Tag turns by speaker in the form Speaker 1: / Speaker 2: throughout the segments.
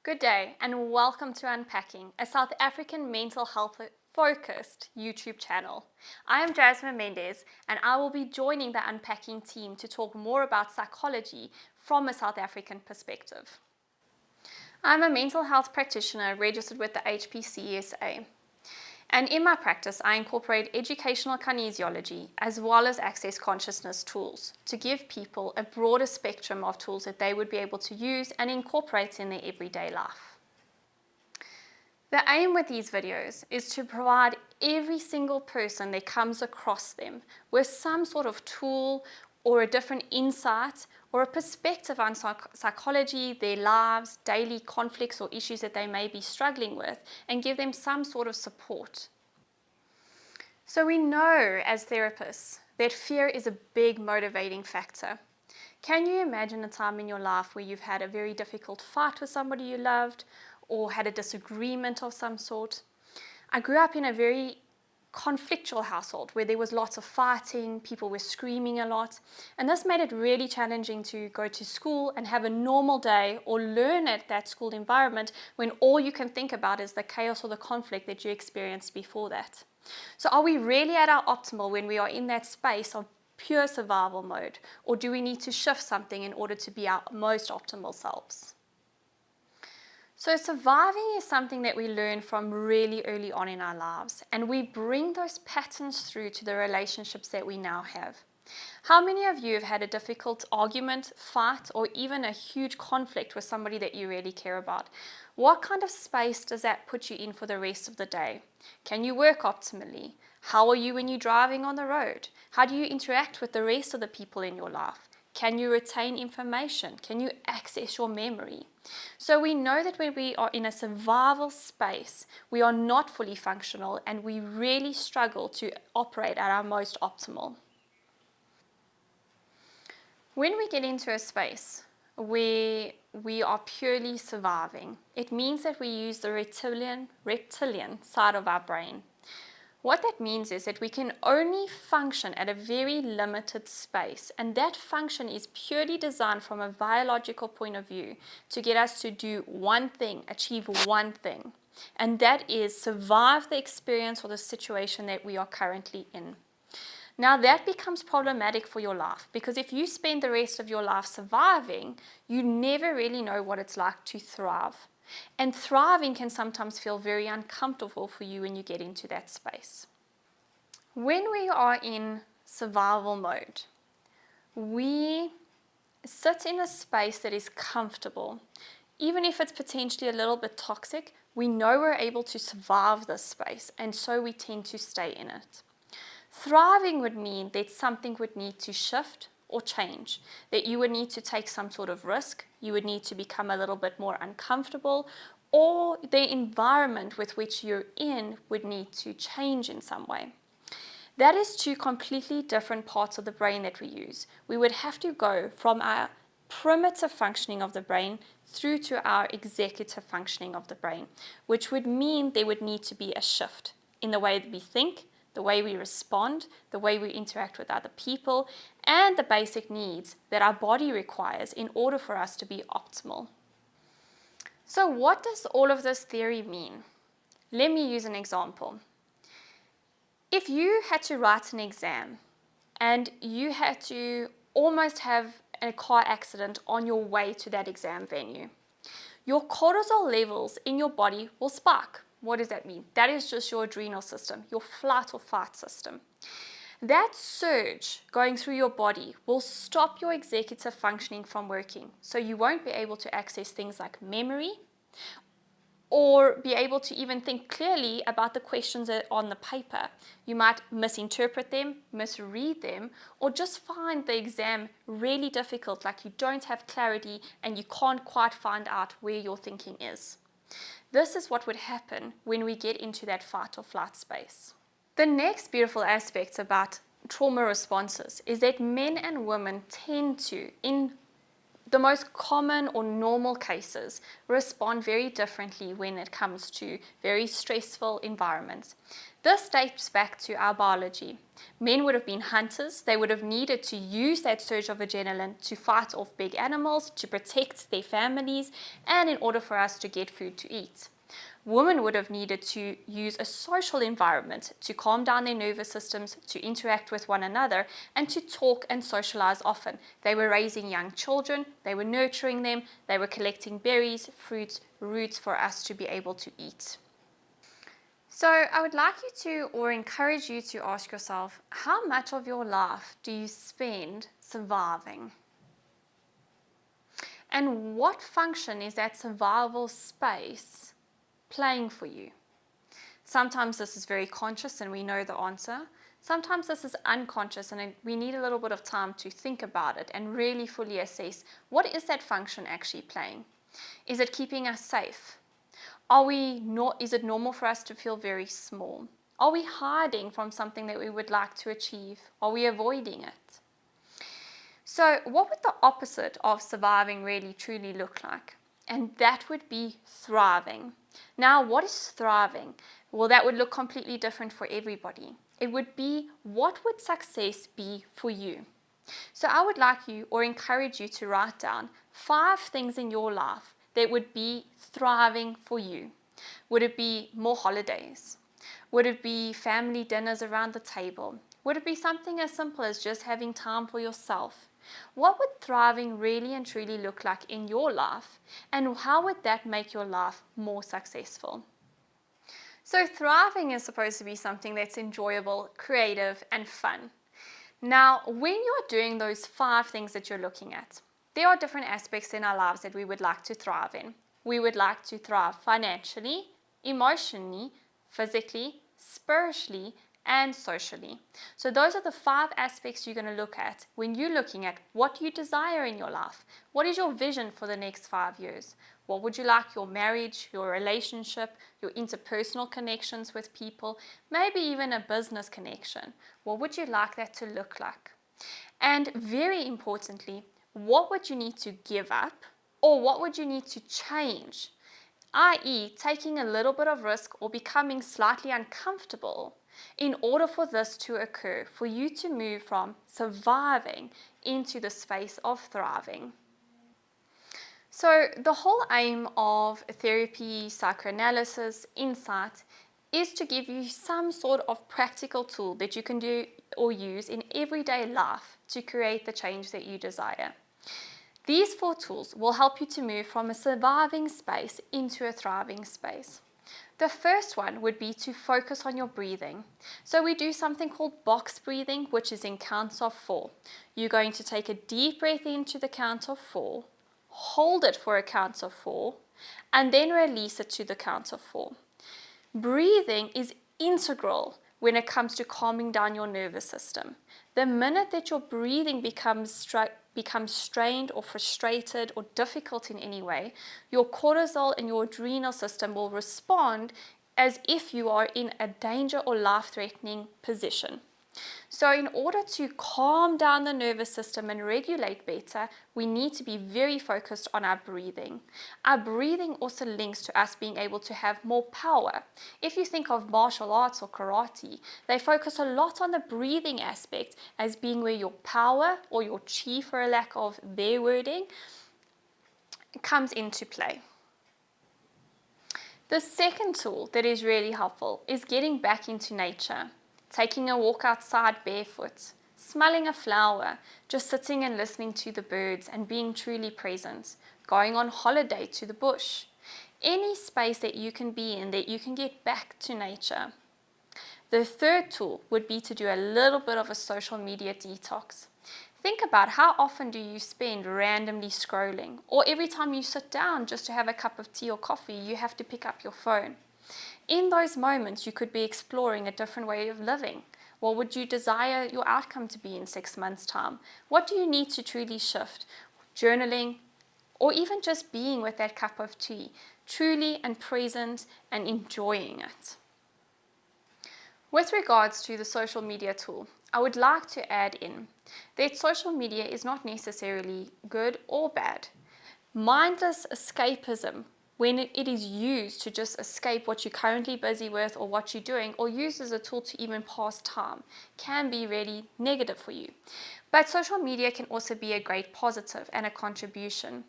Speaker 1: Good day and welcome to Unpacking, a South African mental health focused YouTube channel. I am Jasmine Mendes and I will be joining the Unpacking team to talk more about psychology from a South African perspective. I'm a mental health practitioner registered with the HPCSA. And in my practice, I incorporate educational kinesiology as well as access consciousness tools to give people a broader spectrum of tools that they would be able to use and incorporate in their everyday life. The aim with these videos is to provide every single person that comes across them with some sort of tool or a different insight or a perspective on psychology, their lives, daily conflicts or issues that they may be struggling with, and give them some sort of support. So we know as therapists that fear is a big motivating factor. Can you imagine a time in your life where you've had a very difficult fight with somebody you loved or had a disagreement of some sort? I grew up in a very conflictual household where there was lots of fighting, people were screaming a lot, and this made it really challenging to go to school and have a normal day or learn at that school environment when all you can think about is the chaos or the conflict that you experienced before that. So are we really at our optimal when we are in that space of pure survival mode, or do we need to shift something in order to be our most optimal selves? So surviving is something that we learn from really early on in our lives, and we bring those patterns through to the relationships that we now have. How many of you have had a difficult argument, fight, or even a huge conflict with somebody that you really care about? What kind of space does that put you in for the rest of the day? Can you work optimally? How are you when you're driving on the road? How do you interact with the rest of the people in your life? Can you retain information? Can you access your memory? So we know that when we are in a survival space, we are not fully functional and we really struggle to operate at our most optimal. When we get into a space where we are purely surviving, it means that we use the reptilian side of our brain. What that means is that we can only function at a very limited space, and that function is purely designed from a biological point of view to get us to do one thing, achieve one thing, and that is survive the experience or the situation that we are currently in. Now that becomes problematic for your life, because if you spend the rest of your life surviving, you never really know what it's like to thrive. And thriving can sometimes feel very uncomfortable for you when you get into that space. When we are in survival mode, we sit in a space that is comfortable. Even if it's potentially a little bit toxic, we know we're able to survive this space, and so we tend to stay in it. Thriving would mean that something would need to shift or change, that you would need to take some sort of risk, you would need to become a little bit more uncomfortable, or the environment with which you're in would need to change in some way. That is two completely different parts of the brain that we use. We would have to go from our primitive functioning of the brain through to our executive functioning of the brain, which would mean there would need to be a shift in the way that we think, the way we respond, the way we interact with other people, and the basic needs that our body requires in order for us to be optimal. So what does all of this theory mean? Let me use an example. If you had to write an exam and you had to almost have a car accident on your way to that exam venue, your cortisol levels in your body will spike. What does that mean? That is just your adrenal system, your flight or fight system. That surge going through your body will stop your executive functioning from working. So you won't be able to access things like memory or be able to even think clearly about the questions that are on the paper. You might misinterpret them, misread them, or just find the exam really difficult, like you don't have clarity and you can't quite find out where your thinking is. This is what would happen when we get into that fight or flight space. The next beautiful aspect about trauma responses is that men and women tend to, in the most common or normal cases respond very differently when it comes to very stressful environments. This dates back to our biology. Men would have been hunters. They would have needed to use that surge of adrenaline to fight off big animals, to protect their families, and in order for us to get food to eat. Women would have needed to use a social environment to calm down their nervous systems, to interact with one another, and to talk and socialize often. They were raising young children, they were nurturing them, they were collecting berries, fruits, roots for us to be able to eat. So I would like you to, or encourage you to ask yourself, how much of your life do you spend surviving? And what function is that survival space playing for you? Sometimes this is very conscious and we know the answer. Sometimes this is unconscious and we need a little bit of time to think about it and really fully assess, what is that function actually playing? Is it keeping us safe? Is it normal for us to feel very small? Are we hiding from something that we would like to achieve? Are we avoiding it? So what would the opposite of surviving really truly look like? And that would be thriving. Now, what is thriving? Well, that would look completely different for everybody. It would be, what would success be for you? So I would like you, or encourage you, to write down 5 things in your life that would be thriving for you. Would it be more holidays? Would it be family dinners around the table? Would it be something as simple as just having time for yourself? What would thriving really and truly look like in your life? And how would that make your life more successful? So thriving is supposed to be something that's enjoyable, creative, and fun. Now, when you're doing those 5 things that you're looking at, there are different aspects in our lives that we would like to thrive in. We would like to thrive financially, emotionally, physically, spiritually, and socially. So those are the 5 aspects you're going to look at when you're looking at what you desire in your life. What is your vision for the next 5 years? What would you like your marriage, your relationship, your interpersonal connections with people, maybe even a business connection? What would you like that to look like? And very importantly, what would you need to give up, or what would you need to change? I.e., taking a little bit of risk or becoming slightly uncomfortable in order for this to occur, for you to move from surviving into the space of thriving. So the whole aim of therapy, psychoanalysis, insight is to give you some sort of practical tool that you can do or use in everyday life to create the change that you desire. These 4 tools will help you to move from a surviving space into a thriving space. The first one would be to focus on your breathing. So we do something called box breathing, which is in counts of 4. You're going to take a deep breath into the count of 4, hold it for a count of 4, and then release it to the count of 4. Breathing is integral when it comes to calming down your nervous system. The minute that your breathing becomes strained or frustrated or difficult in any way, your cortisol and your adrenal system will respond as if you are in a danger or life-threatening position. So in order to calm down the nervous system and regulate better, we need to be very focused on our breathing. Our breathing also links to us being able to have more power. If you think of martial arts or karate, they focus a lot on the breathing aspect as being where your power, or your chi for a lack of their wording, comes into play. The second tool that is really helpful is getting back into nature. Taking a walk outside barefoot, smelling a flower, just sitting and listening to the birds and being truly present, going on holiday to the bush. Any space that you can be in, that you can get back to nature. The third tool would be to do a little bit of a social media detox. Think about, how often do you spend randomly scrolling? Or every time you sit down just to have a cup of tea or coffee, you have to pick up your phone. In those moments, you could be exploring a different way of living. What would you desire your outcome to be in 6 months' time? What do you need to truly shift? Journaling, or even just being with that cup of tea, truly and present and enjoying it. With regards to the social media tool, I would like to add in that social media is not necessarily good or bad. Mindless escapism, when it is used to just escape what you're currently busy with or what you're doing, or used as a tool to even pass time, can be really negative for you. But social media can also be a great positive and a contribution.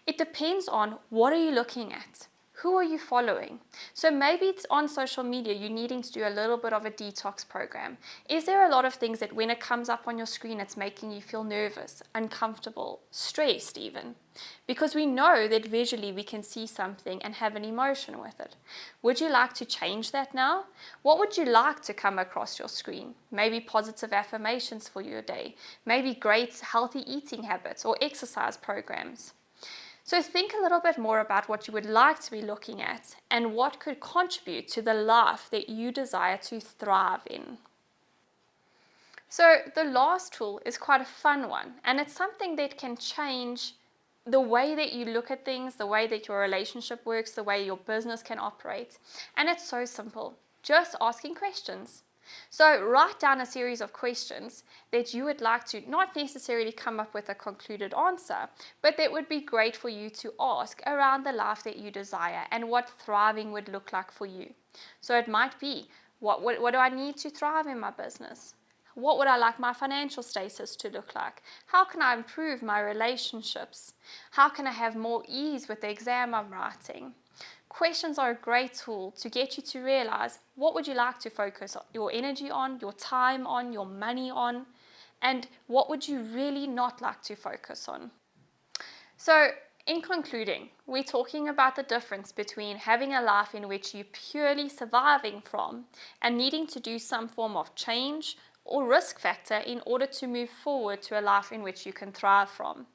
Speaker 1: It depends on what are you looking at. Who are you following? So maybe it's on social media you're needing to do a little bit of a detox program. Is there a lot of things that when it comes up on your screen it's making you feel nervous, uncomfortable, stressed even? Because we know that visually we can see something and have an emotion with it. Would you like to change that now? What would you like to come across your screen? Maybe positive affirmations for your day, maybe great healthy eating habits or exercise programs. So think a little bit more about what you would like to be looking at and what could contribute to the life that you desire to thrive in. So the last tool is quite a fun one, and it's something that can change the way that you look at things, the way that your relationship works, the way your business can operate. And it's so simple, just asking questions. So write down a series of questions that you would like to not necessarily come up with a concluded answer, but that would be great for you to ask around the life that you desire and what thriving would look like for you. So it might be, what do I need to thrive in my business? What would I like my financial status to look like? How can I improve my relationships? How can I have more ease with the exam I'm writing? Questions are a great tool to get you to realize what would you like to focus your energy on, your time on, your money on, and what would you really not like to focus on. So in concluding, we're talking about the difference between having a life in which you're purely surviving from and needing to do some form of change or risk factor in order to move forward to a life in which you can thrive from.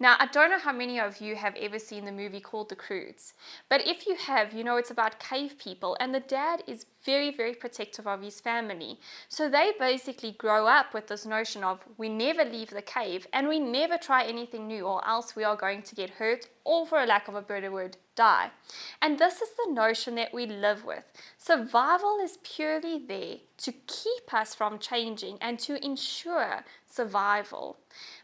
Speaker 1: Now, I don't know how many of you have ever seen the movie called The Croods, but if you have, you know it's about cave people, and the dad is very, very protective of his family. So they basically grow up with this notion of we never leave the cave and we never try anything new or else we are going to get hurt or, for a lack of a better word, die. And this is the notion that we live with. Survival is purely there to keep us from changing and to ensure survival.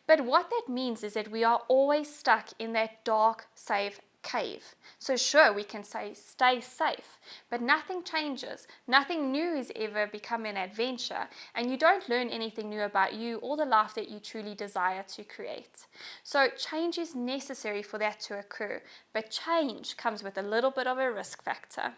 Speaker 1: But what that means is that we are always stuck in that dark, safe cave. So sure, we can say stay safe, but nothing changes. Nothing new is ever become an adventure, and you don't learn anything new about you or the life that you truly desire to create. So change is necessary for that to occur, but change comes with a little bit of a risk factor.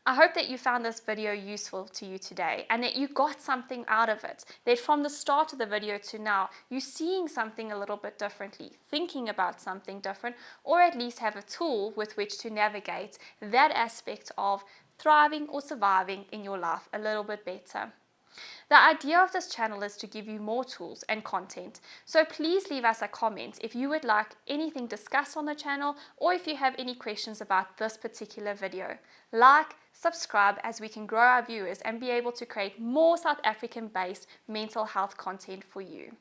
Speaker 1: I hope that you found this video useful to you today and that you got something out of it, that from the start of the video to now, you're seeing something a little bit differently, thinking about something different, or at least have a tool with which to navigate that aspect of thriving or surviving in your life a little bit better. The idea of this channel is to give you more tools and content, so please leave us a comment if you would like anything discussed on the channel or if you have any questions about this particular video. Like, subscribe as we can grow our viewers and be able to create more South African-based mental health content for you.